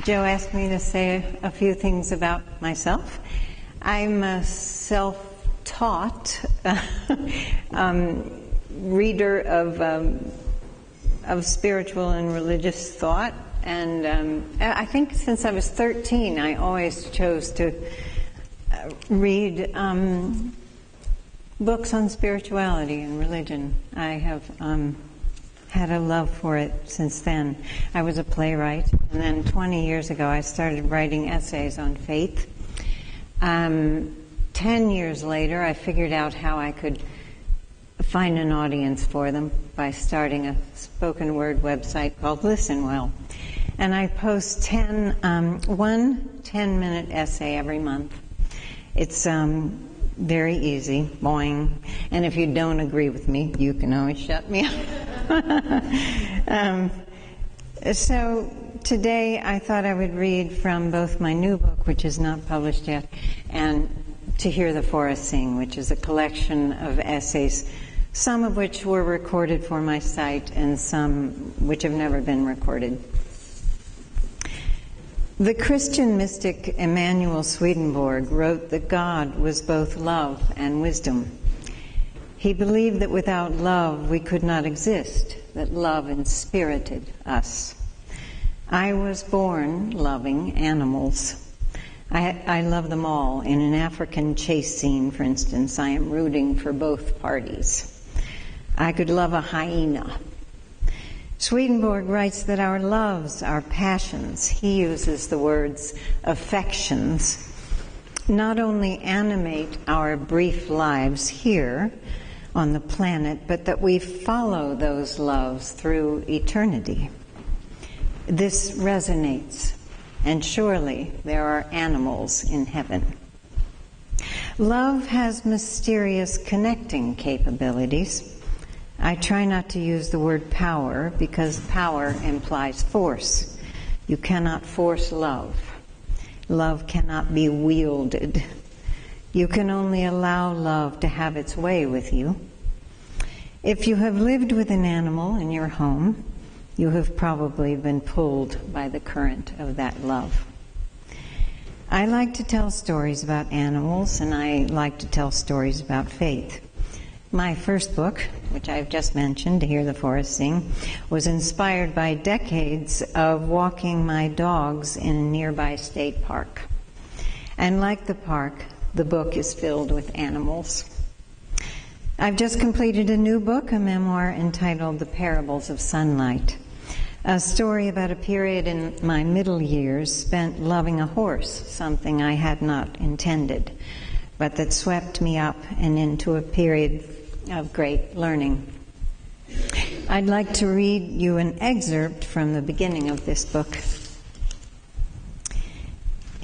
Joe asked me to say a few things about myself. I'm a self-taught reader of spiritual and religious thought, and I think since I was 13, I always chose to read books on spirituality and religion. I have had a love for it since then. I was a playwright, and then 20 years ago I started writing essays on faith. 10 years later I figured out how I could find an audience for them by starting a spoken word website called Listen Well. And I post one 10-minute essay every month. It's very easy, boing. And if you don't agree with me, you can always shut me up. So today I thought I would read from both my new book, which is not published yet, and To Hear the Forest Sing, which is a collection of essays, some of which were recorded for my site and some which have never been recorded. The Christian mystic Emanuel Swedenborg wrote that God was both love and wisdom. He believed that without love we could not exist, that love inspirited us. I was born loving animals. I love them all. In an African chase scene, for instance, I am rooting for both parties. I could love a hyena. Swedenborg writes that our loves, our passions, he uses the words affections, not only animate our brief lives here on the planet, but that we follow those loves through eternity. This resonates, and surely there are animals in heaven. Love has mysterious connecting capabilities. I try not to use the word power because power implies force. You cannot force love. Love cannot be wielded. You can only allow love to have its way with you. If you have lived with an animal in your home, you have probably been pulled by the current of that love. I like to tell stories about animals, and I like to tell stories about faith. My first book, which I've just mentioned, To Hear the Forest Sing, was inspired by decades of walking my dogs in a nearby state park. And like the park, the book is filled with animals. I've just completed a new book, a memoir entitled The Parables of Sunlight, a story about a period in my middle years spent loving a horse, something I had not intended, but that swept me up and into a period of great learning. I'd like to read you an excerpt from the beginning of this book.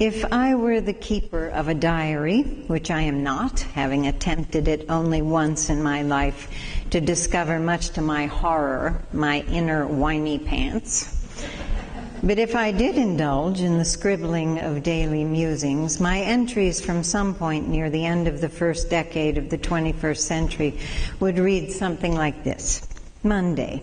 If I were the keeper of a diary, which I am not, having attempted it only once in my life to discover, much to my horror, my inner whiny pants, but if I did indulge in the scribbling of daily musings, my entries from some point near the end of the first decade of the 21st century would read something like this. Monday.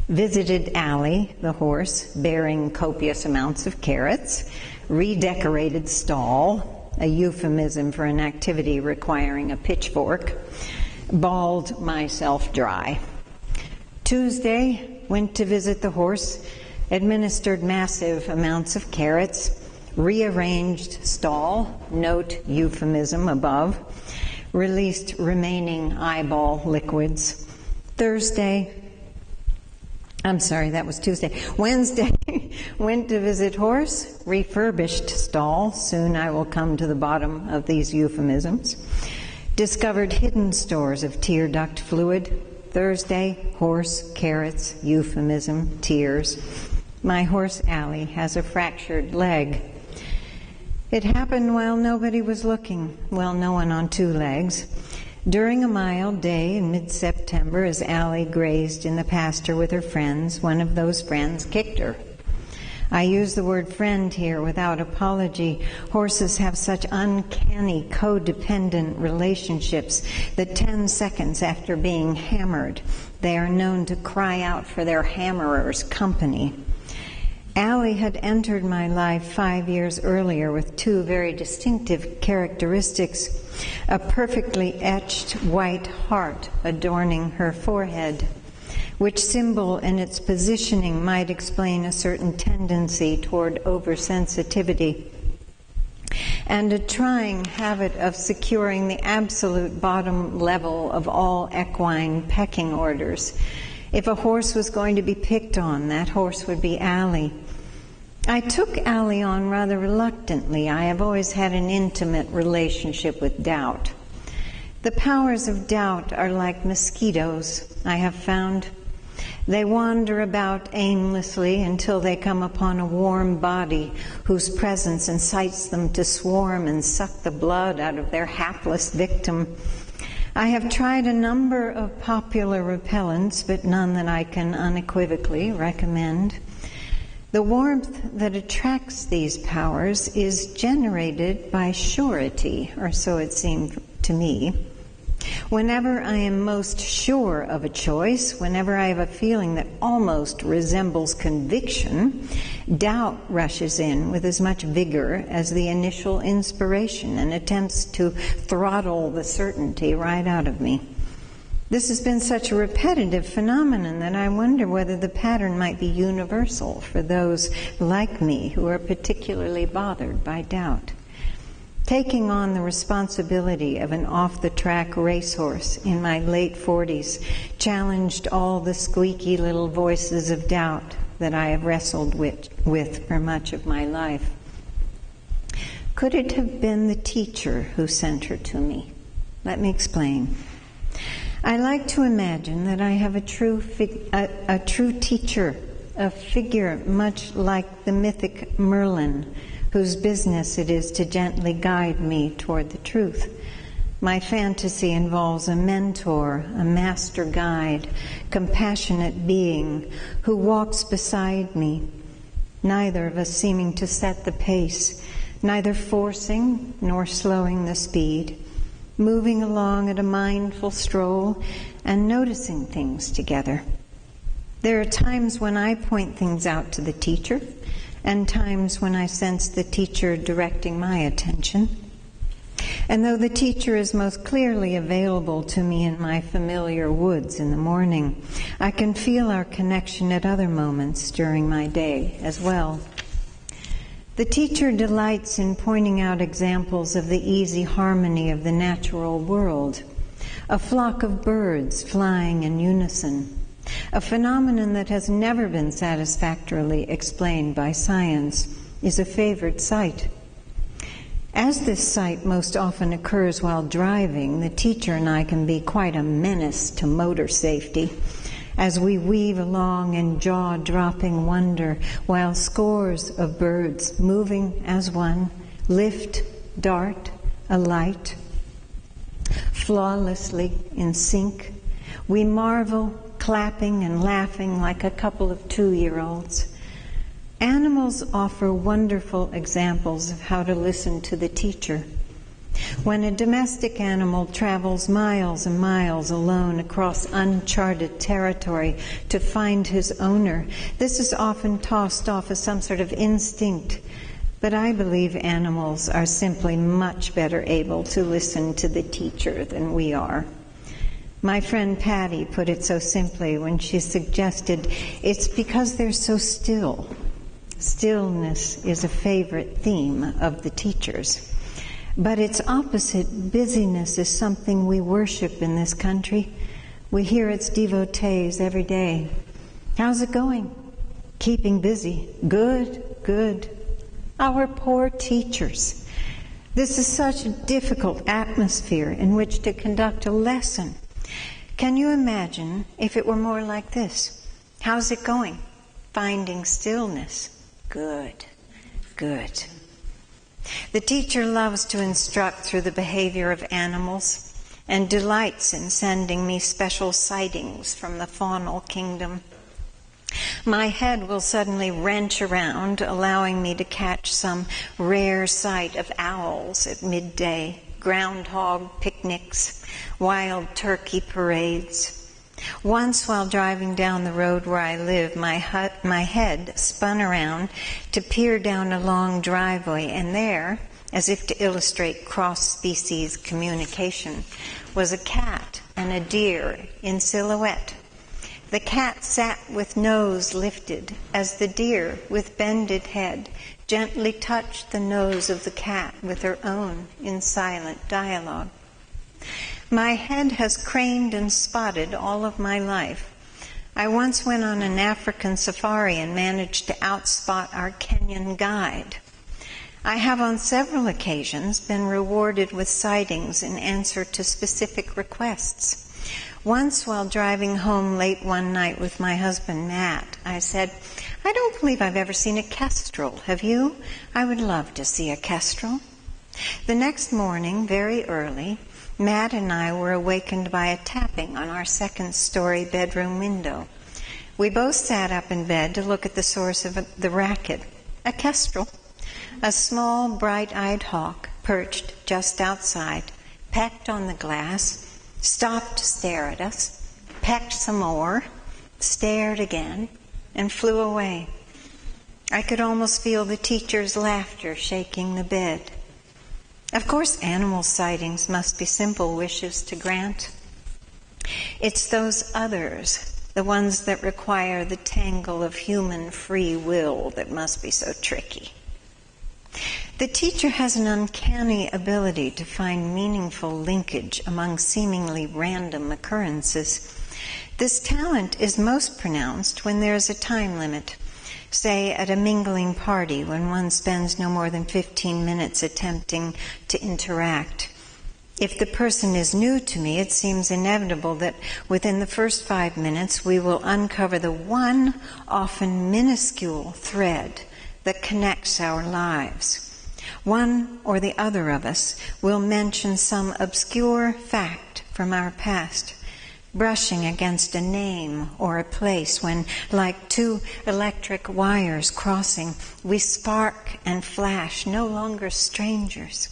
Visited Allie, the horse, bearing copious amounts of carrots. Redecorated stall, a euphemism for an activity requiring a pitchfork. Bawled myself dry. Tuesday, went to visit the horse. Administered massive amounts of carrots, rearranged stall, note euphemism above, released remaining eyeball liquids. Wednesday, went to visit horse, refurbished stall, soon I will come to the bottom of these euphemisms. Discovered hidden stores of tear duct fluid. Thursday, horse, carrots, euphemism, tears. My horse, Allie, has a fractured leg. It happened while nobody was looking. Well, no one on two legs. During a mild day in mid-September, as Allie grazed in the pasture with her friends, one of those friends kicked her. I use the word friend here without apology. Horses have such uncanny codependent relationships that 10 seconds after being hammered, they are known to cry out for their hammerer's company. Allie had entered my life 5 years earlier with two very distinctive characteristics: a perfectly etched white heart adorning her forehead, which symbol in its positioning might explain a certain tendency toward oversensitivity, and a trying habit of securing the absolute bottom level of all equine pecking orders. If a horse was going to be picked on, that horse would be Allie. I took Allie on rather reluctantly. I have always had an intimate relationship with doubt. The powers of doubt are like mosquitoes, I have found. They wander about aimlessly until they come upon a warm body whose presence incites them to swarm and suck the blood out of their hapless victim. I have tried a number of popular repellents, but none that I can unequivocally recommend. The warmth that attracts these powers is generated by surety, or so it seemed to me. Whenever I am most sure of a choice, whenever I have a feeling that almost resembles conviction, doubt rushes in with as much vigor as the initial inspiration and attempts to throttle the certainty right out of me. This has been such a repetitive phenomenon that I wonder whether the pattern might be universal for those like me who are particularly bothered by doubt. Taking on the responsibility of an off-the-track racehorse in my late 40s challenged all the squeaky little voices of doubt that I have wrestled with for much of my life. Could it have been the teacher who sent her to me? Let me explain. I like to imagine that I have a true teacher, a figure much like the mythic Merlin, whose business it is to gently guide me toward the truth. My fantasy involves a mentor, a master guide, compassionate being who walks beside me, neither of us seeming to set the pace, neither forcing nor slowing the speed, moving along at a mindful stroll and noticing things together. There are times when I point things out to the teacher, and times when I sense the teacher directing my attention. And though the teacher is most clearly available to me in my familiar woods in the morning, I can feel our connection at other moments during my day as well. The teacher delights in pointing out examples of the easy harmony of the natural world, a flock of birds flying in unison, a phenomenon that has never been satisfactorily explained by science, is a favored sight. As this sight most often occurs while driving, the teacher and I can be quite a menace to motor safety as we weave along in jaw-dropping wonder while scores of birds, moving as one, lift, dart, alight, flawlessly in sync. We marvel, clapping and laughing like a couple of 2-year-olds. Animals offer wonderful examples of how to listen to the teacher. When a domestic animal travels miles and miles alone across uncharted territory to find his owner, this is often tossed off as some sort of instinct. But I believe animals are simply much better able to listen to the teacher than we are. My friend Patty put it so simply when she suggested it's because they're so still. Stillness is a favorite theme of the teachers. But its opposite, busyness, is something we worship in this country. We hear its devotees every day. How's it going? Keeping busy. Good, good. Our poor teachers. This is such a difficult atmosphere in which to conduct a lesson. Can you imagine if it were more like this? How's it going? Finding stillness. Good, good. The teacher loves to instruct through the behavior of animals and delights in sending me special sightings from the faunal kingdom. My head will suddenly wrench around, allowing me to catch some rare sight of owls at midday, groundhog picnics, wild turkey parades. Once, while driving down the road where I live, my head spun around to peer down a long driveway, and there, as if to illustrate cross-species communication, was a cat and a deer in silhouette. The cat sat with nose lifted, as the deer, with bended head, gently touched the nose of the cat with her own in silent dialogue. My head has craned and spotted all of my life. I once went on an African safari and managed to outspot our Kenyan guide. I have on several occasions been rewarded with sightings in answer to specific requests. Once, while driving home late one night with my husband, Matt, I said, "I don't believe I've ever seen a kestrel. Have you? I would love to see a kestrel." The next morning, very early, Matt and I were awakened by a tapping on our second-story bedroom window. We both sat up in bed to look at the source of the racket. A kestrel, a small, bright-eyed hawk, perched just outside, pecked on the glass, stopped to stare at us, pecked some more, stared again, and flew away. I could almost feel the teacher's laughter shaking the bed. Of course, animal sightings must be simple wishes to grant. It's those others, the ones that require the tangle of human free will, that must be so tricky. The teacher has an uncanny ability to find meaningful linkage among seemingly random occurrences. This talent is most pronounced when there is a time limit, say at a mingling party when one spends no more than 15 minutes attempting to interact. If the person is new to me, it seems inevitable that within the first 5 minutes we will uncover the one, often minuscule thread that connects our lives. One or the other of us will mention some obscure fact from our past, brushing against a name or a place when, like two electric wires crossing, we spark and flash, no longer strangers.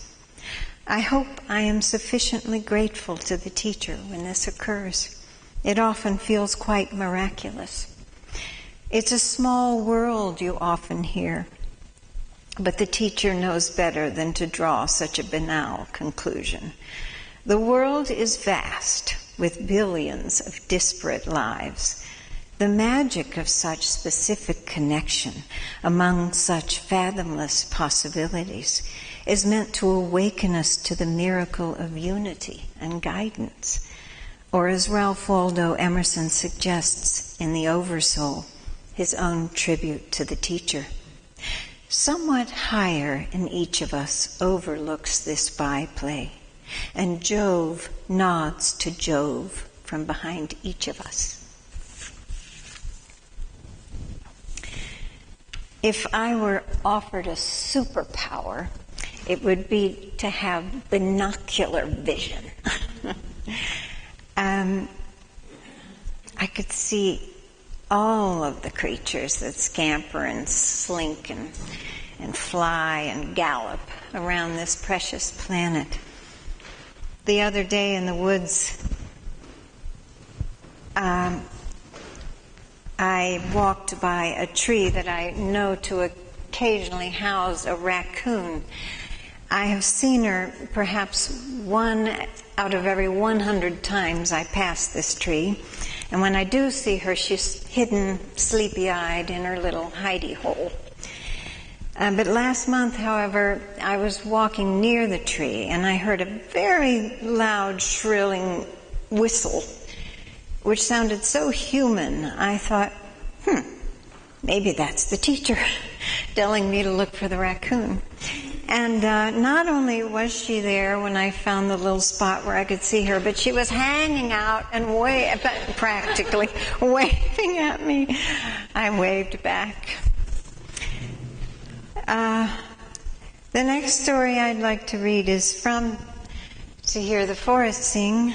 I hope I am sufficiently grateful to the teacher when this occurs. It often feels quite miraculous. It's a small world, you often hear, but the teacher knows better than to draw such a banal conclusion. The world is vast, with billions of disparate lives. The magic of such specific connection among such fathomless possibilities is meant to awaken us to the miracle of unity and guidance. Or as Ralph Waldo Emerson suggests in The Oversoul, his own tribute to the teacher, somewhat higher in each of us overlooks this byplay, and Jove nods to Jove from behind each of us. If I were offered a superpower, it would be to have binocular vision. I could see all of the creatures that scamper and slink and fly and gallop around this precious planet. The other day in the woods, I walked by a tree that I know to occasionally house a raccoon. I have seen her perhaps 1 out of every 100 times I pass this tree. And when I do see her, she's hidden, sleepy-eyed in her little hidey hole. But last month, however, I was walking near the tree and I heard a very loud, shrilling whistle, which sounded so human. I thought, maybe that's the teacher telling me to look for the raccoon. And not only was she there when I found the little spot where I could see her, but she was hanging out and practically waving at me. I waved back. The next story I'd like to read is from To Hear the Forest Sing.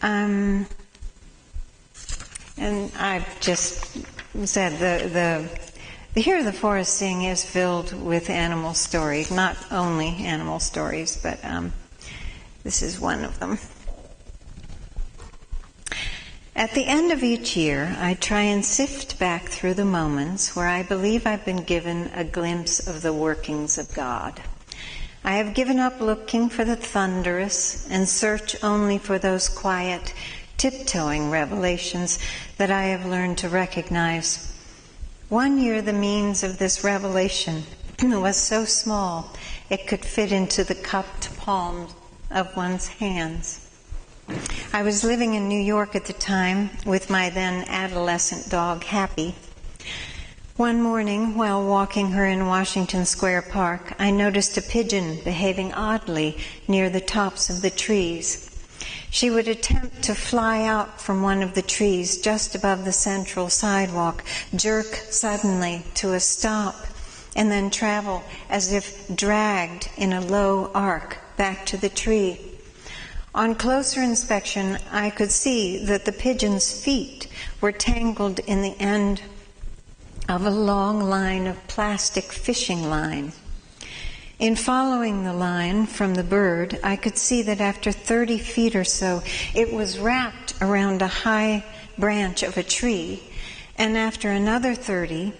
And I've just said the Hear the Forest Sing is filled with animal stories, not only animal stories, but this is one of them. At the end of each year, I try and sift back through the moments where I believe I've been given a glimpse of the workings of God. I have given up looking for the thunderous and search only for those quiet, tiptoeing revelations that I have learned to recognize. One year, the means of this revelation was so small it could fit into the cupped palms of one's hands. I was living in New York at the time with my then adolescent dog, Happy. One morning, while walking her in Washington Square Park, I noticed a pigeon behaving oddly near the tops of the trees. She would attempt to fly out from one of the trees just above the central sidewalk, jerk suddenly to a stop, and then travel as if dragged in a low arc back to the tree. On closer inspection, I could see that the pigeon's feet were tangled in the end of a long line of plastic fishing line. In following the line from the bird, I could see that after 30 feet or so, it was wrapped around a high branch of a tree, and after another 30,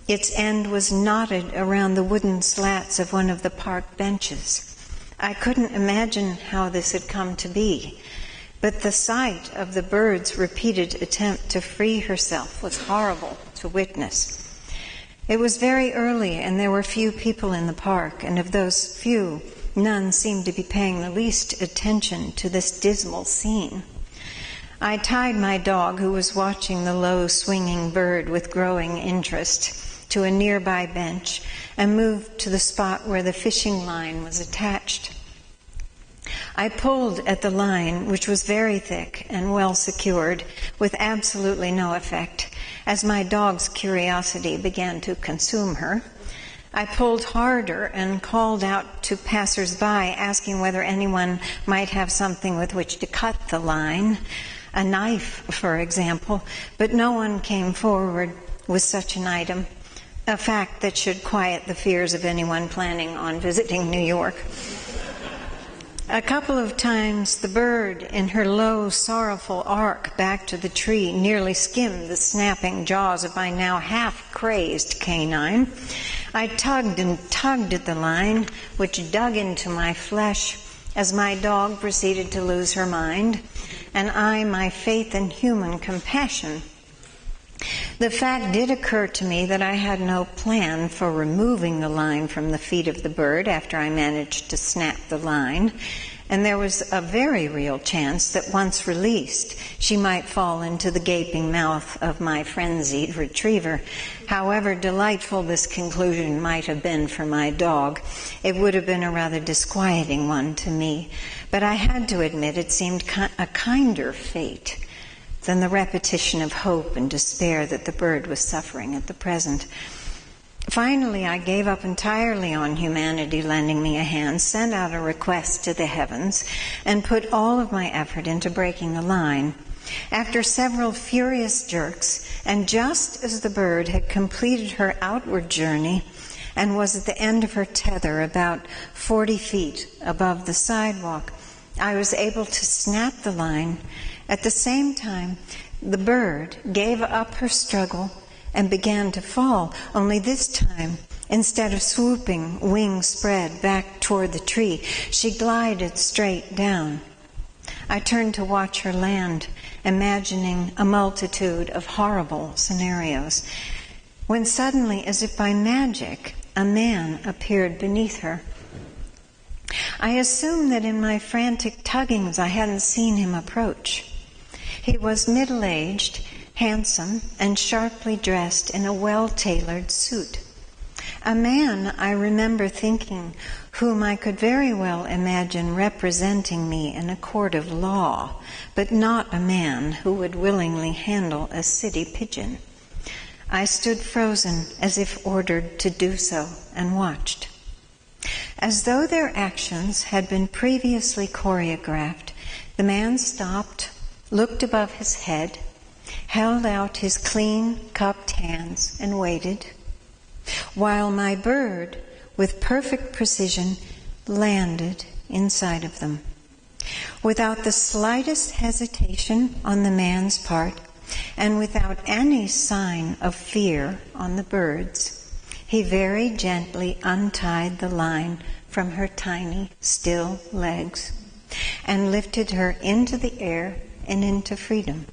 its end was knotted around the wooden slats of one of the park benches. I couldn't imagine how this had come to be, but the sight of the bird's repeated attempt to free herself was horrible to witness. It was very early, and there were few people in the park, and of those few, none seemed to be paying the least attention to this dismal scene. I tied my dog, who was watching the low swinging bird with growing interest, to a nearby bench and moved to the spot where the fishing line was attached. I pulled at the line, which was very thick and well secured, with absolutely no effect, as my dog's curiosity began to consume her. I pulled harder and called out to passers-by, asking whether anyone might have something with which to cut the line, a knife, for example, but no one came forward with such an item, a fact that should quiet the fears of anyone planning on visiting New York. A couple of times the bird, in her low, sorrowful arc back to the tree, nearly skimmed the snapping jaws of my now half-crazed canine. I tugged and tugged at the line, which dug into my flesh as my dog proceeded to lose her mind, and I my faith in human compassion. The fact did occur to me that I had no plan for removing the line from the feet of the bird after I managed to snap the line, and there was a very real chance that once released, she might fall into the gaping mouth of my frenzied retriever. However delightful this conclusion might have been for my dog, it would have been a rather disquieting one to me, but I had to admit it seemed a kinder fate than the repetition of hope and despair that the bird was suffering at the present. Finally, I gave up entirely on humanity lending me a hand, sent out a request to the heavens, and put all of my effort into breaking the line. After several furious jerks, and just as the bird had completed her outward journey and was at the end of her tether about 40 feet above the sidewalk, I was able to snap the line. At the same time, the bird gave up her struggle and began to fall, only this time, instead of swooping, wings spread back toward the tree, she glided straight down. I turned to watch her land, imagining a multitude of horrible scenarios, when suddenly, as if by magic, a man appeared beneath her. I assumed that in my frantic tuggings I hadn't seen him approach. He was middle-aged, handsome, and sharply dressed in a well-tailored suit. A man, I remember thinking, whom I could very well imagine representing me in a court of law, but not a man who would willingly handle a city pigeon. I stood frozen, as if ordered to do so, and watched. As though their actions had been previously choreographed, the man stopped, looked above his head, held out his clean, cupped hands, and waited, while my bird, with perfect precision, landed inside of them. Without the slightest hesitation on the man's part, and without any sign of fear on the bird's, he very gently untied the line from her tiny, still legs and lifted her into the air and into freedom.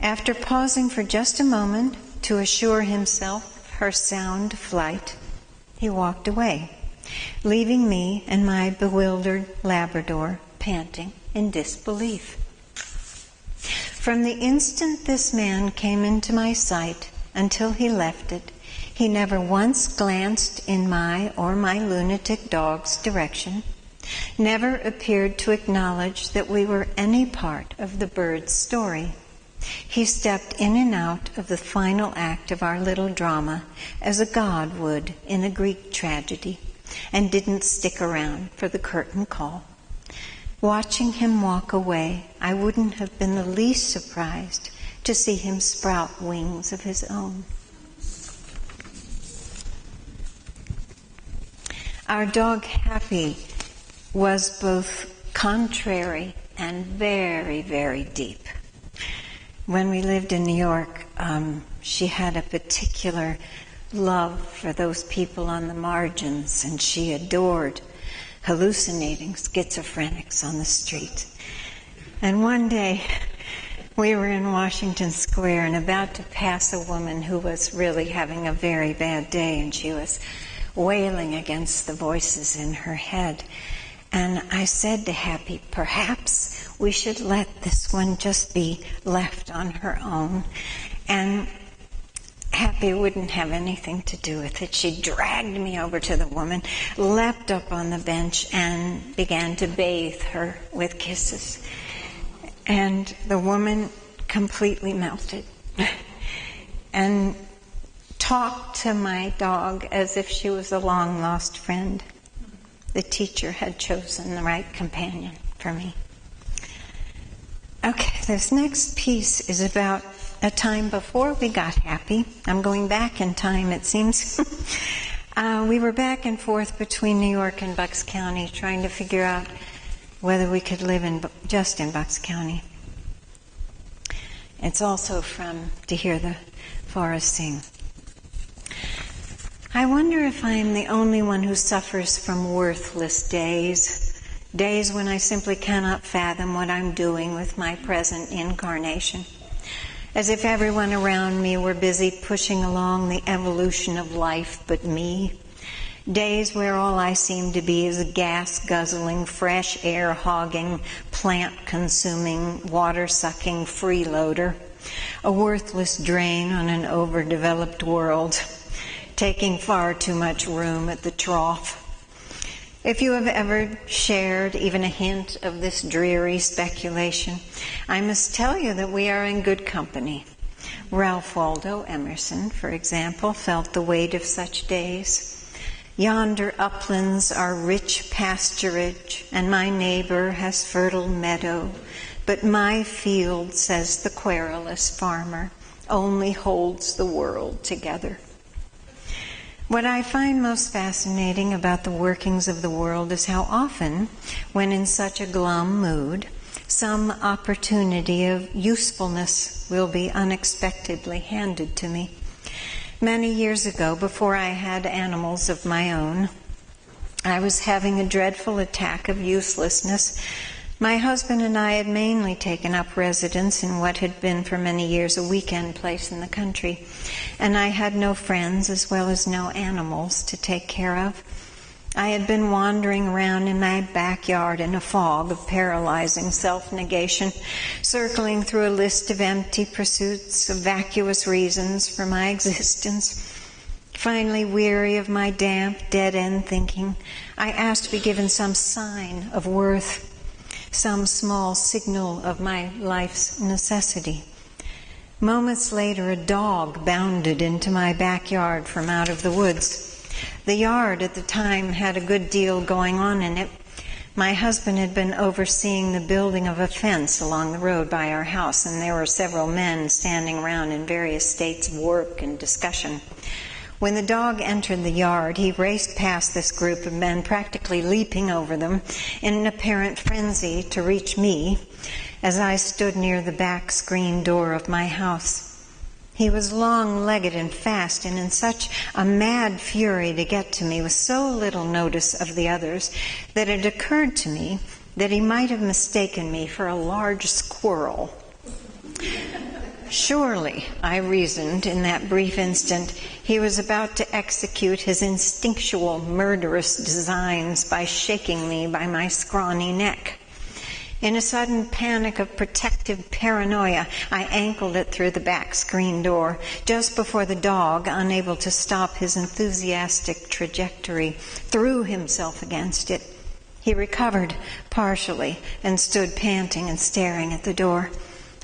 After pausing for just a moment to assure himself of her sound flight, he walked away, leaving me and my bewildered Labrador panting in disbelief. From the instant this man came into my sight until he left it, he never once glanced in my or my lunatic dog's direction, never appeared to acknowledge that we were any part of the bird's story. He stepped in and out of the final act of our little drama as a god would in a Greek tragedy, and didn't stick around for the curtain call. Watching him walk away, I wouldn't have been the least surprised to see him sprout wings of his own. Our dog Happy was both contrary and very, very deep. When we lived in New York, she had a particular love for those people on the margins, and she adored hallucinating schizophrenics on the street. And one day, we were in Washington Square and about to pass a woman who was really having a very bad day, and she was wailing against the voices in her head. And I said to Happy, perhaps we should let this one just be left on her own. And Happy wouldn't have anything to do with it. She dragged me over to the woman, leapt up on the bench, and began to bathe her with kisses. And the woman completely melted and talked to my dog as if she was a long-lost friend. The teacher had chosen the right companion for me. Okay, this next piece is about a time before we got Happy. I'm going back in time, it seems. We were back and forth between New York and Bucks County trying to figure out whether we could live just in Bucks County. It's also from To Hear the Forest Sing. I wonder if I am the only one who suffers from worthless days when I simply cannot fathom what I'm doing with my present incarnation, as if everyone around me were busy pushing along the evolution of life but me. Days where all I seem to be is a gas-guzzling, fresh air-hogging, plant-consuming, water-sucking freeloader, a worthless drain on an overdeveloped world, taking far too much room at the trough. If you have ever shared even a hint of this dreary speculation, I must tell you that we are in good company. Ralph Waldo Emerson, for example, felt the weight of such days. Yonder uplands are rich pasturage, and my neighbor has fertile meadow, but my field, says the querulous farmer, only holds the world together. What I find most fascinating about the workings of the world is how often, when in such a glum mood, some opportunity of usefulness will be unexpectedly handed to me. Many years ago, before I had animals of my own, I was having a dreadful attack of uselessness. My husband and I had mainly taken up residence in what had been for many years a weekend place in the country, and I had no friends as well as no animals to take care of. I had been wandering around in my backyard in a fog of paralyzing self-negation, circling through a list of empty pursuits, of vacuous reasons for my existence. Finally, weary of my damp, dead-end thinking, I asked to be given some sign of worth, some small signal of my life's necessity. Moments later, a dog bounded into my backyard from out of the woods. The yard at the time had a good deal going on in it. My husband had been overseeing the building of a fence along the road by our house, and there were several men standing around in various states of work and discussion. When the dog entered the yard, he raced past this group of men, practically leaping over them in an apparent frenzy to reach me as I stood near the back screen door of my house. He was long-legged and fast, and in such a mad fury to get to me with so little notice of the others that it occurred to me that he might have mistaken me for a large squirrel. Surely, I reasoned in that brief instant, he was about to execute his instinctual murderous designs by shaking me by my scrawny neck. In a sudden panic of protective paranoia, I ankled it through the back screen door, just before the dog, unable to stop his enthusiastic trajectory, threw himself against it. He recovered partially and stood panting and staring at the door.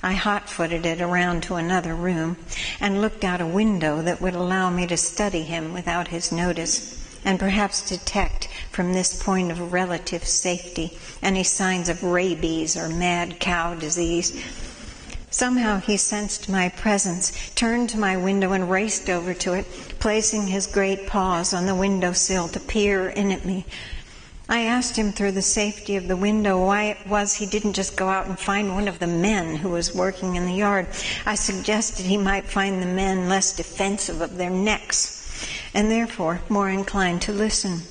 I hot-footed it around to another room and looked out a window that would allow me to study him without his notice, and perhaps detect from this point of relative safety any signs of rabies or mad cow disease. Somehow he sensed my presence, turned to my window and raced over to it, placing his great paws on the windowsill to peer in at me. I asked him through the safety of the window why it was he didn't just go out and find one of the men who was working in the yard. I suggested he might find the men less defensive of their necks, and therefore more inclined to listen.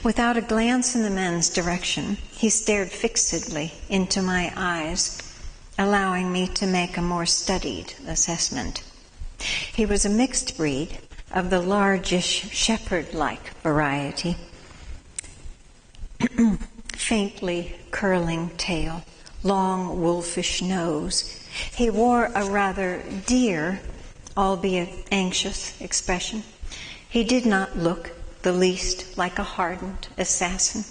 Without a glance in the men's direction, he stared fixedly into my eyes, allowing me to make a more studied assessment. He was a mixed breed of the largish shepherd-like variety. Faintly curling tail, long wolfish nose. He wore a rather dear, albeit anxious, expression. He did not look the least like a hardened assassin.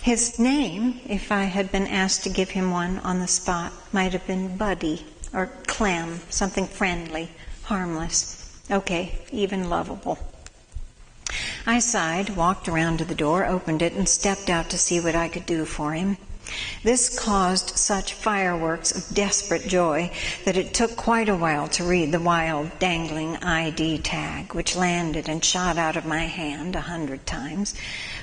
His name, if I had been asked to give him one on the spot, might have been Buddy or Clem, something friendly, harmless, okay, even lovable. I sighed, walked around to the door, opened it, and stepped out to see what I could do for him. This caused such fireworks of desperate joy that it took quite a while to read the wild, dangling ID tag, which landed and shot out of my hand 100 times.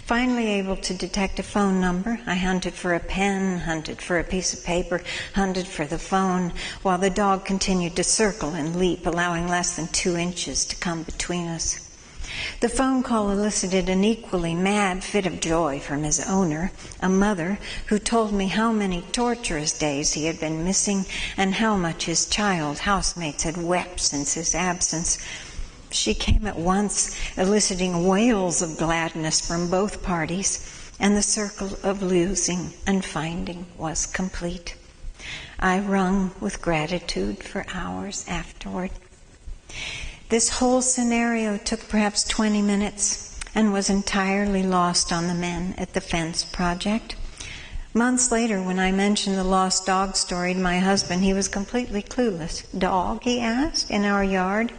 Finally able to detect a phone number, I hunted for a pen, hunted for a piece of paper, hunted for the phone, while the dog continued to circle and leap, allowing less than 2 inches to come between us. The phone call elicited an equally mad fit of joy from his owner, a mother who told me how many torturous days he had been missing and how much his child housemates had wept since his absence. She came at once, eliciting wails of gladness from both parties, and the circle of losing and finding was complete. I wrung with gratitude for hours afterward. This whole scenario took perhaps 20 minutes and was entirely lost on the men at the fence project. Months later, when I mentioned the lost dog story to my husband, he was completely clueless. "Dog?" he asked, "in our yard?"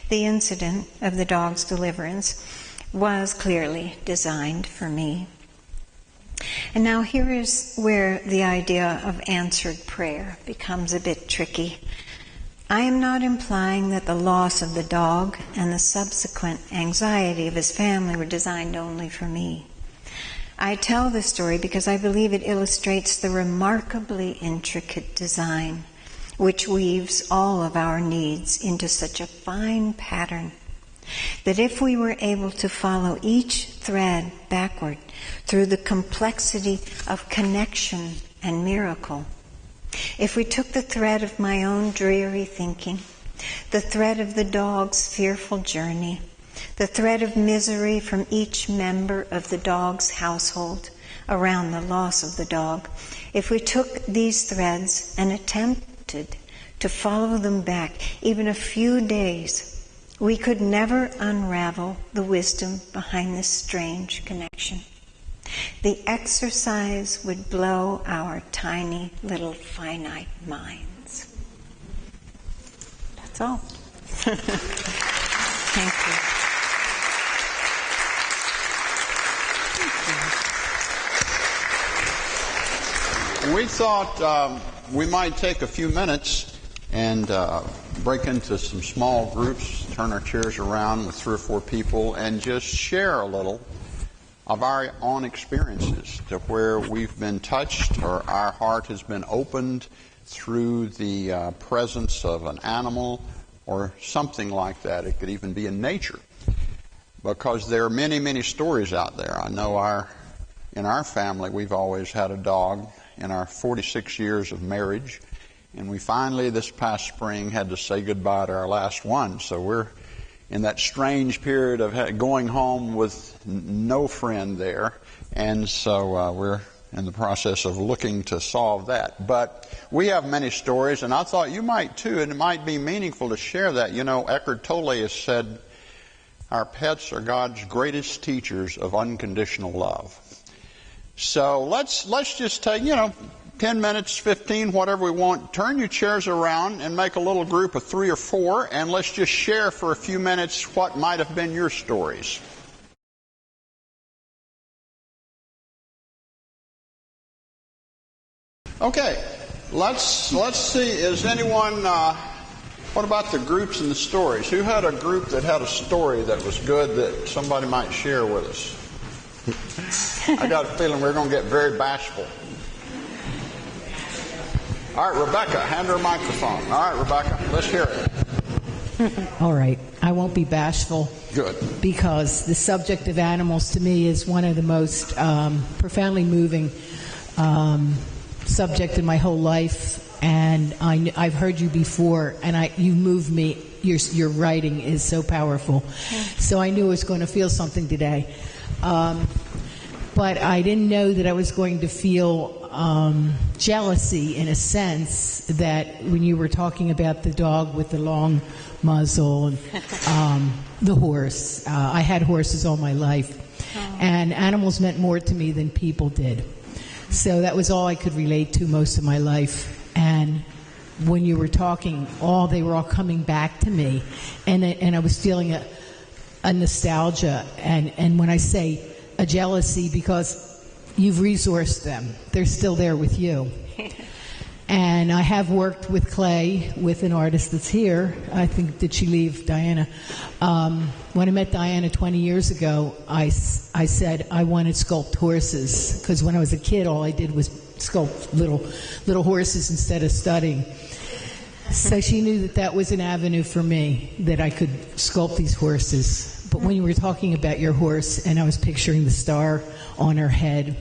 The incident of the dog's deliverance was clearly designed for me. And now here is where the idea of answered prayer becomes a bit tricky. I am not implying that the loss of the dog and the subsequent anxiety of his family were designed only for me. I tell this story because I believe it illustrates the remarkably intricate design which weaves all of our needs into such a fine pattern that if we were able to follow each thread backward through the complexity of connection and miracle, if we took the thread of my own dreary thinking, the thread of the dog's fearful journey, the thread of misery from each member of the dog's household around the loss of the dog, if we took these threads and attempted to follow them back even a few days, we could never unravel the wisdom behind this strange connection. The exercise would blow our tiny little finite minds. That's all. Thank you. We thought we might take a few minutes and break into some small groups, turn our chairs around with 3 or 4 people, and just share a little of our own experiences, to where we've been touched or our heart has been opened through the presence of an animal or something like that. It could even be in nature, because there are many, many stories out there. I know in our family we've always had a dog in our 46 years of marriage, and we finally this past spring had to say goodbye to our last one. So we're in that strange period of going home with no friend there, and so we're in the process of looking to solve that. But we have many stories, and I thought you might too, and it might be meaningful to share that. You know, Eckhart Tolle has said, our pets are God's greatest teachers of unconditional love. So let's just take, 10 minutes, 15, whatever we want. Turn your chairs around and make a little group of 3 or 4, and let's just share for a few minutes what might have been your stories. Okay, let's see. Is anyone? What about the groups and the stories? Who had a group that had a story that was good that somebody might share with us? I got a feeling we're going to get very bashful. All right, Rebecca, hand her a microphone. All right, Rebecca, let's hear it. All right, I won't be bashful. Good. Because the subject of animals to me is one of the most profoundly moving subject in my whole life, and I've heard you before, and you move me. Your writing is so powerful. So I knew I was going to feel something today. But I didn't know that I was going to feel jealousy, in a sense, that when you were talking about the dog with the long muzzle and the horse. I had horses all my life, and animals meant more to me than people did. So that was all I could relate to most of my life. And when you were talking, they were all coming back to me, and I was feeling a nostalgia, and when I say a jealousy, because you've resourced them. They're still there with you. And I have worked with clay with an artist that's here. I think, did she leave, Diana? When I met Diana 20 years ago, I said I wanted to sculpt horses, because when I was a kid, all I did was sculpt little horses instead of studying. So she knew that was an avenue for me, that I could sculpt these horses. But when you were talking about your horse, and I was picturing the star on her head,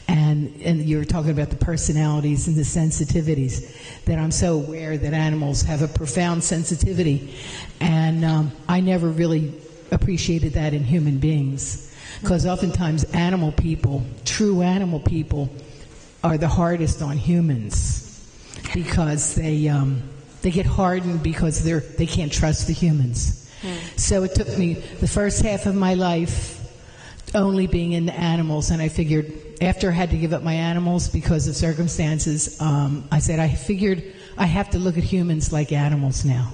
and you were talking about the personalities and the sensitivities, that I'm so aware that animals have a profound sensitivity, and I never really appreciated that in human beings, because oftentimes true animal people, are the hardest on humans, because they get hardened because they can't trust the humans. So it took me the first half of my life only being into animals, and I figured after I had to give up my animals because of circumstances, I said I figured I have to look at humans like animals now.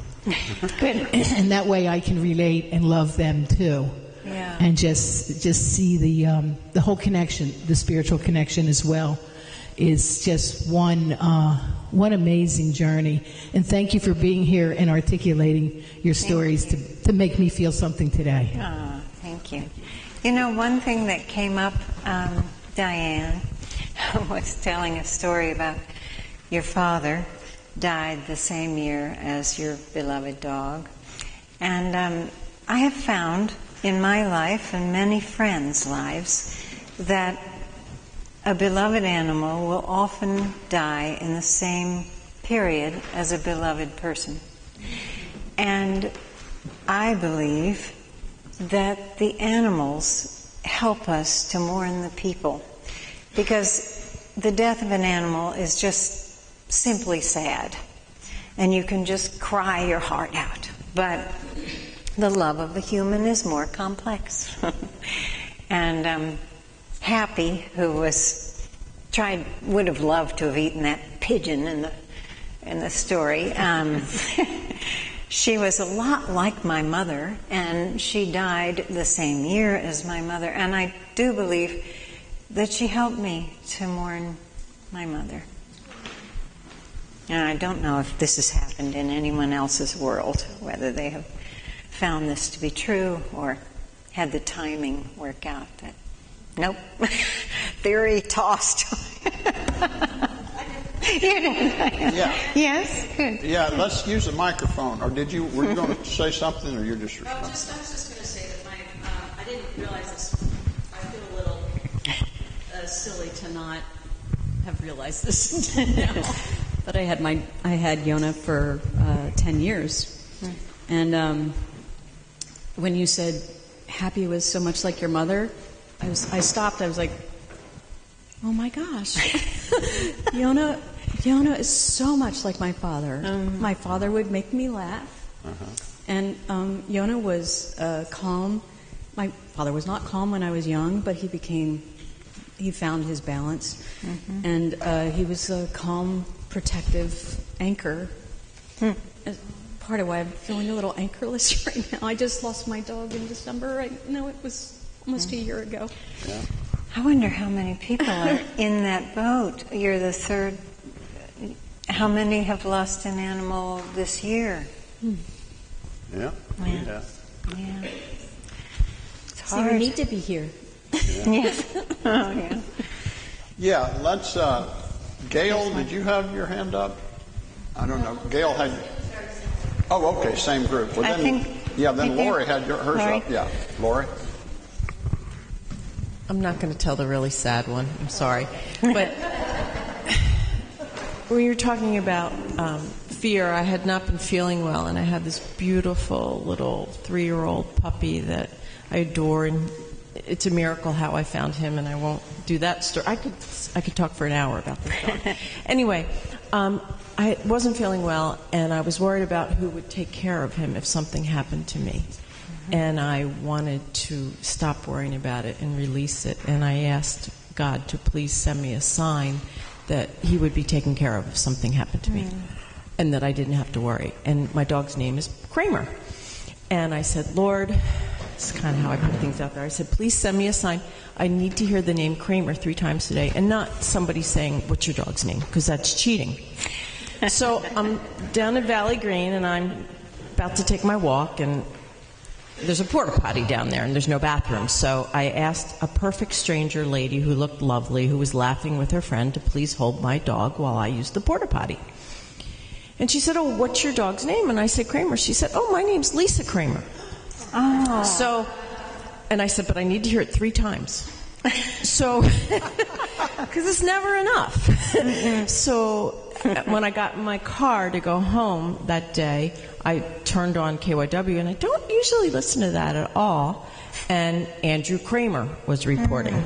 Good. And that way I can relate and love them too. Yeah. And just see the whole connection, the spiritual connection as well, is just one amazing journey. And thank you for being here and articulating your stories to make me feel something today. Oh, thank you. You know, one thing that came up, Diane was telling a story about your father died the same year as your beloved dog. And I have found in my life and many friends' lives that a beloved animal will often die in the same period as a beloved person. And I believe that the animals help us to mourn the people, because the death of an animal is just simply sad, and you can just cry your heart out. But the love of a human is more complex. And Happy, who would have loved to have eaten that pigeon in the story. She was a lot like my mother, and she died the same year as my mother. And I do believe that she helped me to mourn my mother. And I don't know if this has happened in anyone else's world, whether they have found this to be true or had the timing work out that, nope, theory tossed. You did. Yeah. Yes? Good. Yeah, let's use the microphone. Or were you going to say something, or you're just responding? I was just going to say that I didn't realize this. I feel a little silly to not have realized this now. But I had Yona for 10 years. And when you said Happy was so much like your mother, I stopped. I was like, oh my gosh. Yona is so much like my father. My father would make me laugh. And Yona was calm. My father was not calm when I was young, but he found his balance. And he was a calm, protective anchor. Part of why I'm feeling a little anchorless right now. I just lost my dog in December. It was almost a year ago. Yeah. I wonder how many people are in that boat. You're the third. How many have lost an animal this year? Yeah. Yeah. It's So hard. you need to be here. Yes. Oh, yeah. Yeah, let's, Gail, did you have your hand up? I don't know. Gail had, oh, okay, same group. Well, then Lori had hers Lori? up. Yeah, Lori? I'm not going to tell the really sad one. I'm sorry. But when you're talking about fear, I had not been feeling well, and I had this beautiful little 3-year-old puppy that I adore, and it's a miracle how I found him, and I won't do that story. I could talk for an hour about this dog. Anyway, I wasn't feeling well, and I was worried about who would take care of him if something happened to me. And I wanted to stop worrying about it and release it. And I asked God to please send me a sign that he would be taken care of if something happened to me, and that I didn't have to worry. And my dog's name is Kramer. And I said, Lord, this is kind of how I put things out there. I said, please send me a sign. I need to hear the name Kramer 3 times today, and not somebody saying, what's your dog's name? Because that's cheating. So I'm down at Valley Green, and I'm about to take my walk, and there's a porta potty down there, and there's no bathroom. So I asked a perfect stranger lady who looked lovely, who was laughing with her friend, to please hold my dog while I used the porta potty. And she said, oh, what's your dog's name? And I said, Kramer. She said, oh, my name's Lisa Kramer. Oh. So, and I said, but I need to hear it 3 times. So, because it's never enough. So when I got in my car to go home that day, I turned on KYW, and I don't usually listen to that at all, and Andrew Kramer was reporting.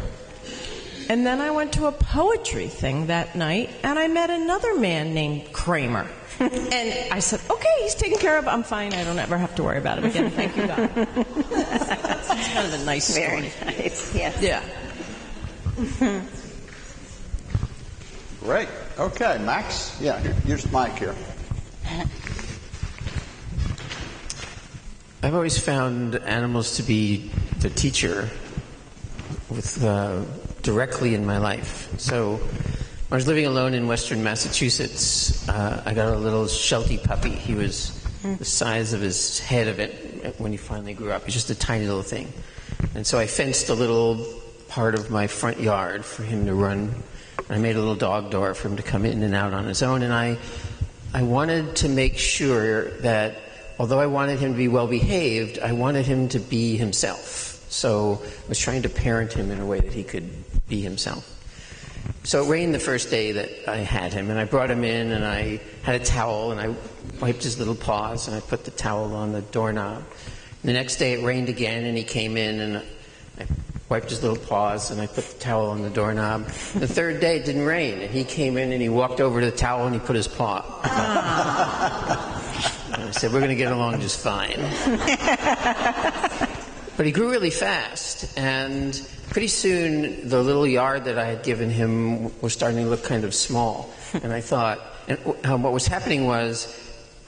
And then I went to a poetry thing that night, and I met another man named Kramer. And I said, okay, he's taken care of. I'm fine. I don't ever have to worry about him again. Thank you, God. That's kind of a nice story. Very nice, yes. Yeah. Great. Okay, Max? Yeah, here's the mic here. I've always found animals to be the teacher directly in my life. So when I was living alone in western Massachusetts, I got a little Sheltie puppy. He was the size of his head of it when he finally grew up. He's just a tiny little thing. And so I fenced a little part of my front yard for him to run. I made a little dog door for him to come in and out on his own. And I wanted to make sure that although I wanted him to be well behaved, I wanted him to be himself. So I was trying to parent him in a way that he could be himself. So it rained the first day that I had him, and I brought him in, and I had a towel, and I wiped his little paws, and I put the towel on the doorknob. And the next day it rained again, and he came in, and I wiped his little paws, and I put the towel on the doorknob. The third day it didn't rain, and he came in, and he walked over to the towel, and he put his paw. And I said, we're going to get along just fine. But he grew really fast, and pretty soon the little yard that I had given him was starting to look kind of small. And I thought, and what was happening was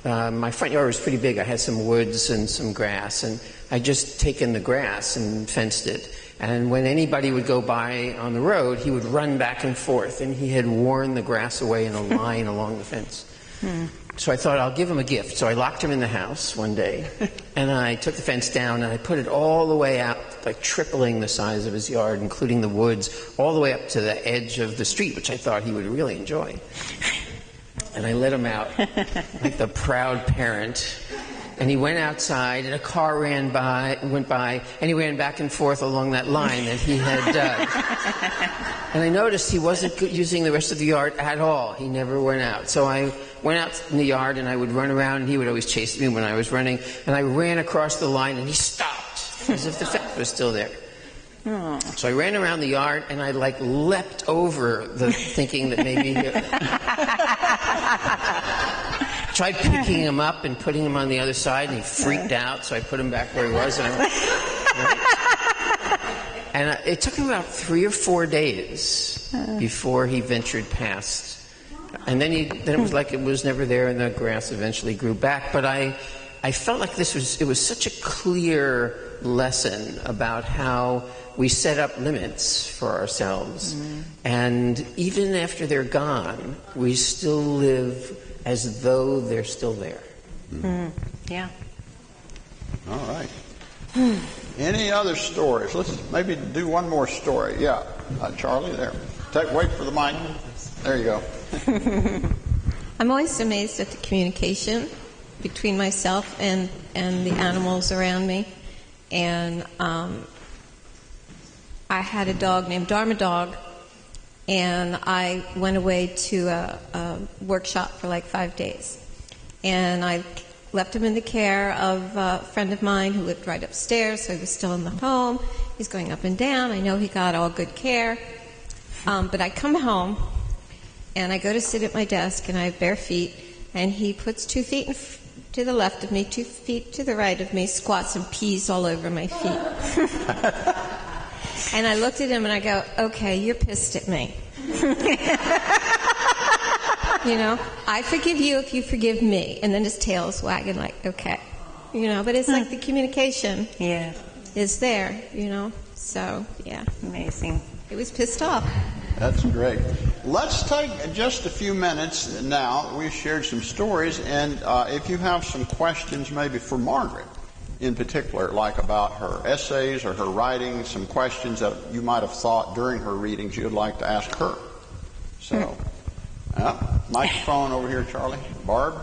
my front yard was pretty big. I had some woods and some grass, and I'd just taken the grass and fenced it. And when anybody would go by on the road, he would run back and forth, and he had worn the grass away in a line along the fence. So I thought, I'll give him a gift. So I locked him in the house one day, and I took the fence down, and I put it all the way out, like tripling the size of his yard, including the woods, all the way up to the edge of the street, which I thought he would really enjoy. And I let him out, like the proud parent. And he went outside, and a car went by, and he ran back and forth along that line that he had dug. And I noticed he wasn't using the rest of the yard at all. He never went out. So I went out in the yard, and I would run around, and he would always chase me when I was running. And I ran across the line, and he stopped, as if the fence was still there. Oh. So I ran around the yard, and I leapt over thinking that maybe tried picking him up and putting him on the other side, and he freaked out, so I put him back where he was. And it took him about 3 or 4 days before he ventured past. And then it was like it was never there, and the grass eventually grew back. But I felt like it was such a clear lesson about how we set up limits for ourselves. And even after they're gone, we still live as though they're still there. Yeah. All right. Any other stories? Let's maybe do one more story. Yeah. Charlie, there. Wait for the mic. There you go. I'm always amazed at the communication between myself and the animals around me. And I had a dog named Dharma Dog, and I went away to a workshop for 5 days. And I left him in the care of a friend of mine who lived right upstairs, so he was still in the home. He's going up and down. I know he got all good care. But I come home, and I go to sit at my desk, and I have bare feet, and he puts 2 feet to the left of me, 2 feet to the right of me, squats and pees all over my feet. And I looked at him and I go, okay, you're pissed at me. I forgive you if you forgive me. And then his tail is wagging okay. But it's like the communication is there, So, yeah. Amazing. It was pissed off. That's great. Let's take just a few minutes now. We shared some stories, and if you have some questions maybe for Margaret in particular, like about her essays or her writing, some questions that you might have thought during her readings you'd like to ask her. So, microphone over here, Charlie. Barb?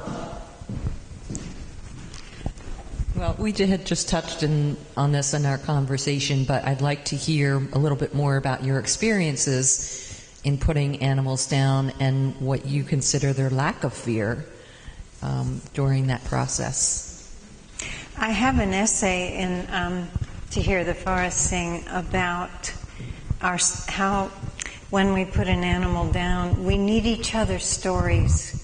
Well, we had just touched on this in our conversation, but I'd like to hear a little bit more about your experiences in putting animals down and what you consider their lack of fear during that process. I have an essay in To Hear the Forest Sing about how when we put an animal down, we need each other's stories.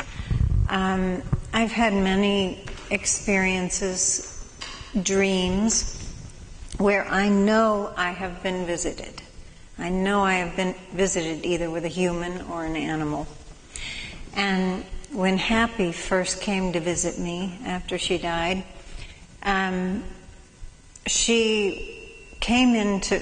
I've had many experiences, dreams, where I know I have been visited. I know I have been visited either with a human or an animal. And when Happy first came to visit me after she died, she came into,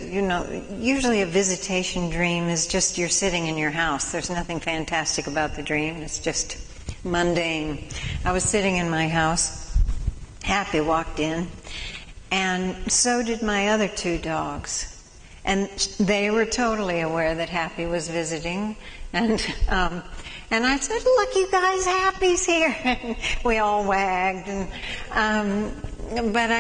usually a visitation dream is just you're sitting in your house. There's nothing fantastic about the dream. It's just mundane. I was sitting in my house. Happy walked in, and so did my other 2 dogs. And they were totally aware that Happy was visiting. And I said, look, you guys, Happy's here. And we all wagged. But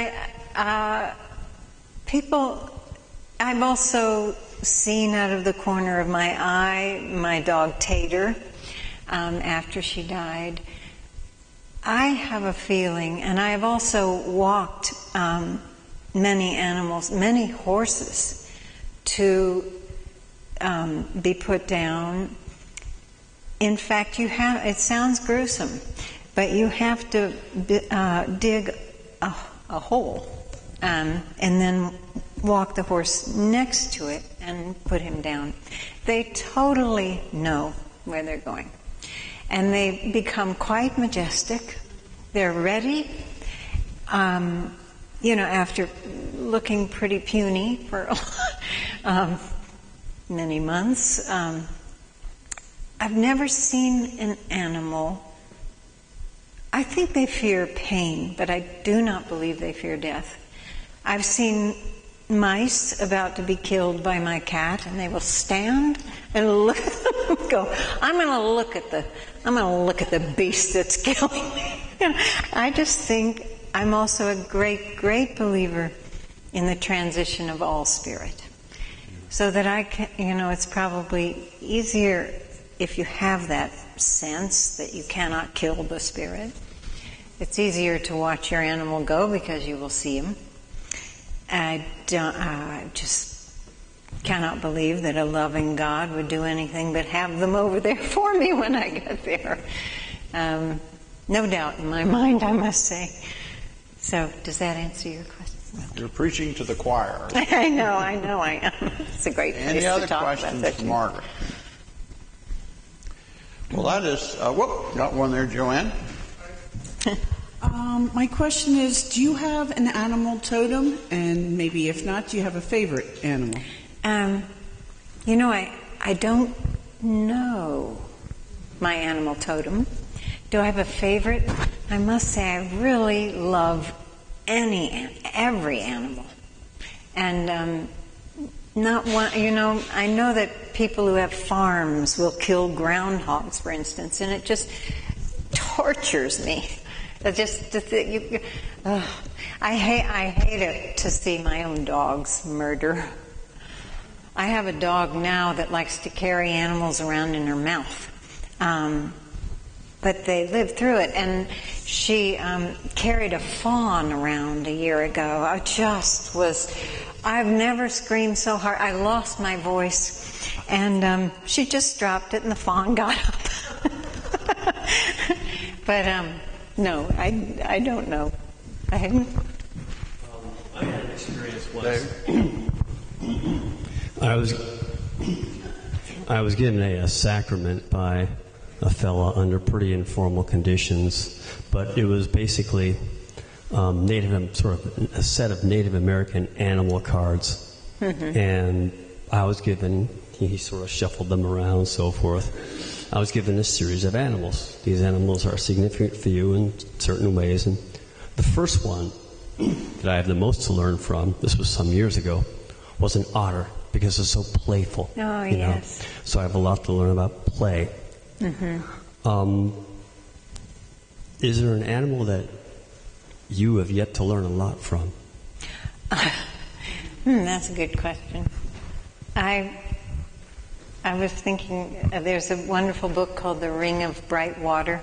I've also seen out of the corner of my eye my dog Tater after she died. I have a feeling, and I have also walked many animals, many horses, to be put down. In fact, it sounds gruesome, but you have to dig a hole and then walk the horse next to it and put him down. They totally know where they're going. And they become quite majestic. They're ready. After looking pretty puny for many months. I've never seen an animal I think they fear pain, but I do not believe they fear death. I've seen mice about to be killed by my cat, and they will stand and look at them and go, I'm going to look at the beast that's killing me. I just think I'm also a great, great believer in the transition of all spirit. So that I can, it's probably easier if you have that sense that you cannot kill the spirit. It's easier to watch your animal go because you will see him. I just cannot believe that a loving God would do anything but have them over there for me when I get there. No doubt in my mind, I must say. So, does that answer your question? You're preaching to the choir. I know I am. It's a great place to talk about that. Any other questions, Margaret? Well, that is, got one there, Joanne. My question is, do you have an animal totem? And maybe if not, do you have a favorite animal? I don't know my animal totem. Do I have a favorite? I must say I really love every animal. And not one, I know that people who have farms will kill groundhogs, for instance, and it just tortures me. I hate it to see my own dogs murder. I have a dog now that likes to carry animals around in her mouth. But they live through it. And she carried a fawn around a year ago. I've never screamed so hard. I lost my voice. And she just dropped it and the fawn got up. But no, I don't know. I had an experience once. I was given a sacrament by a fella under pretty informal conditions, but it was basically a set of Native American animal cards, and I was given. He sort of shuffled them around and so forth. I was given a series of animals. These animals are significant for you in certain ways, and the first one that I have the most to learn from, this was some years ago, was an otter, because it's so playful. Oh, yes. So I have a lot to learn about play. Is there an animal that you have yet to learn a lot from? That's a good question. I was thinking, there's a wonderful book called The Ring of Bright Water.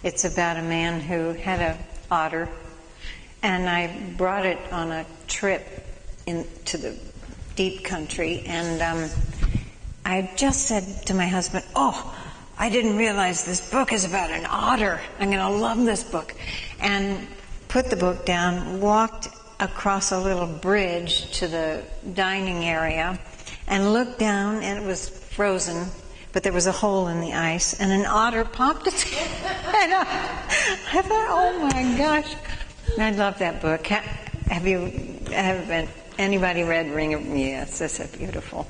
It's about a man who had an otter, and I brought it on a trip into the deep country, and I just said to my husband, I didn't realize this book is about an otter. I'm going to love this book. And put the book down, walked across a little bridge to the dining area, and looked down, and it was frozen, but there was a hole in the ice, and an otter popped its head up. I thought, oh my gosh. I love that book. Have anybody read Ring of... Yes, it's a beautiful.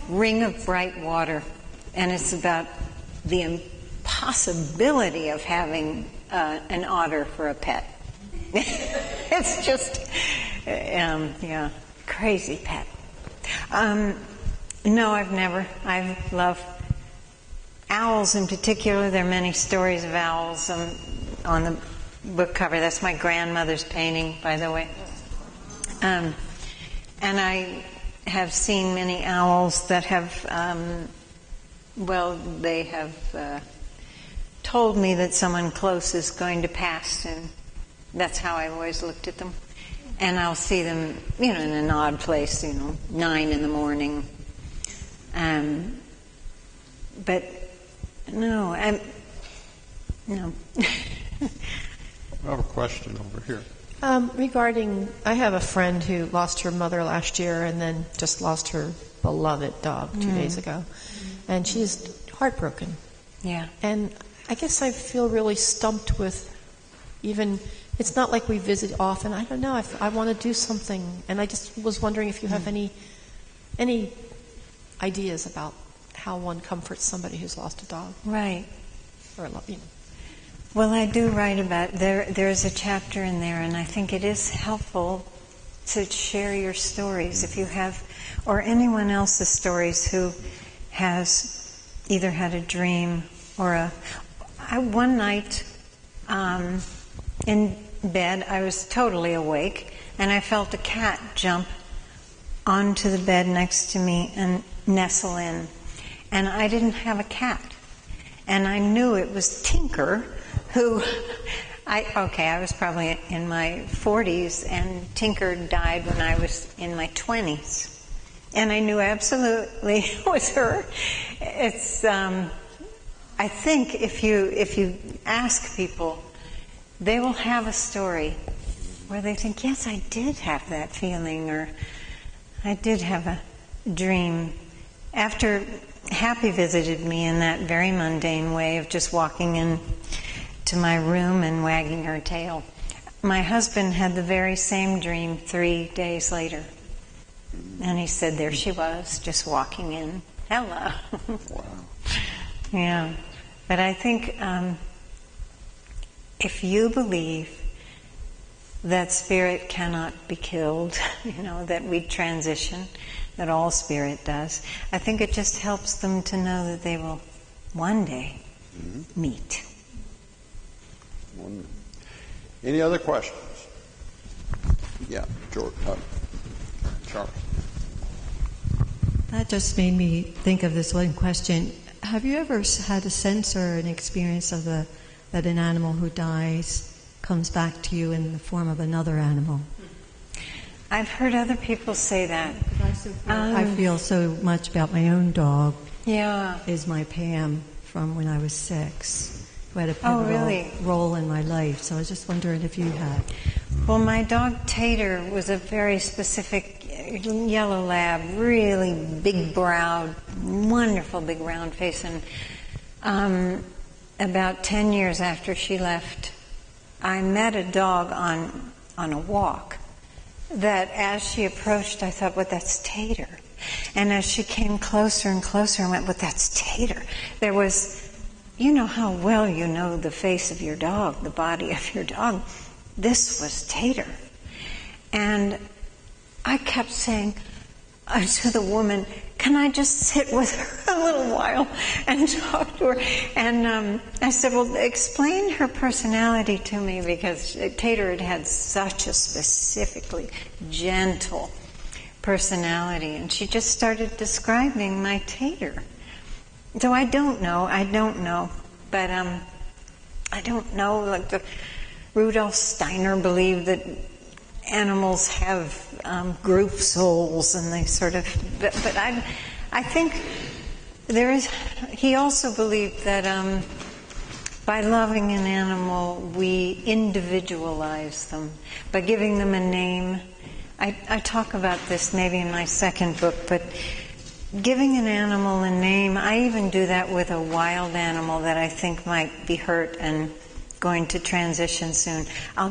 Ring of Bright Water. And it's about the impossibility of having an otter for a pet. It's just, crazy pet. No, I've never. I love owls in particular. There are many stories of owls on the book cover. That's my grandmother's painting, by the way. And I have seen many owls that have, they have told me that someone close is going to pass, and that's how I always looked at them. And I'll see them, in an odd place, 9 a.m. But no, no. I have a question over here. I have a friend who lost her mother last year and then just lost her beloved dog 2 days ago. And she's heartbroken. Yeah. And I guess I feel really stumped with it's not like we visit often. I don't know if I want to do something. And I just was wondering if you have any ideas about how one comforts somebody who's lost a dog. Right. Or, Well, I do write about there's a chapter in there, and I think it is helpful to share your stories if you have, or anyone else's stories who has either had a dream or one night in bed, I was totally awake, and I felt a cat jump onto the bed next to me and nestle in. And I didn't have a cat. And I knew it was Tinker, who, I was probably in my 40s, and Tinker died when I was in my 20s. And I knew absolutely it was her. It's, I think if you ask people, they will have a story where they think, yes, I did have that feeling, or I did have a dream. After Happy visited me in that very mundane way of just walking in to my room and wagging her tail, my husband had the very same dream 3 days later. And he said, there she was, just walking in. Hello. Wow. Yeah. But I think if you believe that spirit cannot be killed, that we transition, that all spirit does, I think it just helps them to know that they will one day meet. Any other questions? Yeah, George. Charles. That just made me think of this one question. Have you ever had a sense or an experience of that an animal who dies comes back to you in the form of another animal? I've heard other people say that. I feel so much about my own dog. Yeah. Is my Pam from when I was 6, who had a pivotal role in my life. So I was just wondering if you had. Well, my dog Tater was a very specific yellow lab, really big-browed, wonderful big round face. And about 10 years after she left, I met a dog on a walk that as she approached, I thought, well, that's Tater. And as she came closer and closer, I went, well, that's Tater. There was, you know how well you know the face of your dog, the body of your dog. This was Tater. And I kept saying to the woman, can I just sit with her a little while and talk to her? And I said, well, explain her personality to me, because Tater had such a specifically gentle personality. And she just started describing my Tater. So I don't know. But I don't know, like Rudolf Steiner believed that animals have group souls, and they sort of. But I think there is. He also believed that by loving an animal, we individualize them by giving them a name. I talk about this maybe in my second book, but giving an animal a name. I even do that with a wild animal that I think might be hurt and going to transition soon. I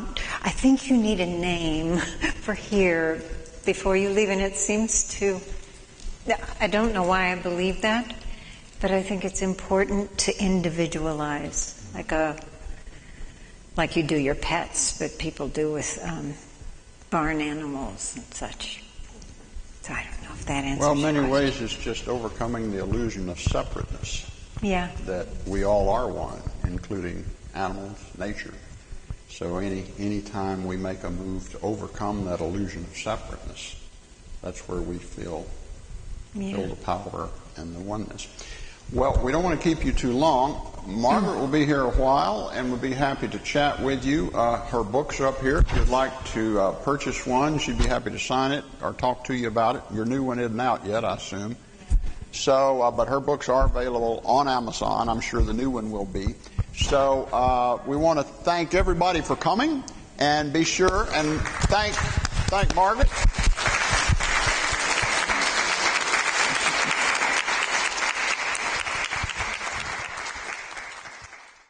think you need a name for here before you leave, and it seems to, I don't know why I believe that, but I think it's important to individualize, like you do your pets, but people do with barn animals and such. So I don't know if that answers your question. Well, many ways it's just overcoming the illusion of separateness. Yeah. That we all are one, including animals, nature. So any time we make a move to overcome that illusion of separateness, that's where we feel the power and the oneness. Well, we don't want to keep you too long. Margaret will be here a while and would be happy to chat with you. Her books are up here. If you'd like to purchase one, she'd be happy to sign it or talk to you about it. Your new one isn't out yet, I assume. So, but her books are available on Amazon. I'm sure the new one will be. So we want to thank everybody for coming, and be sure and thank Margaret.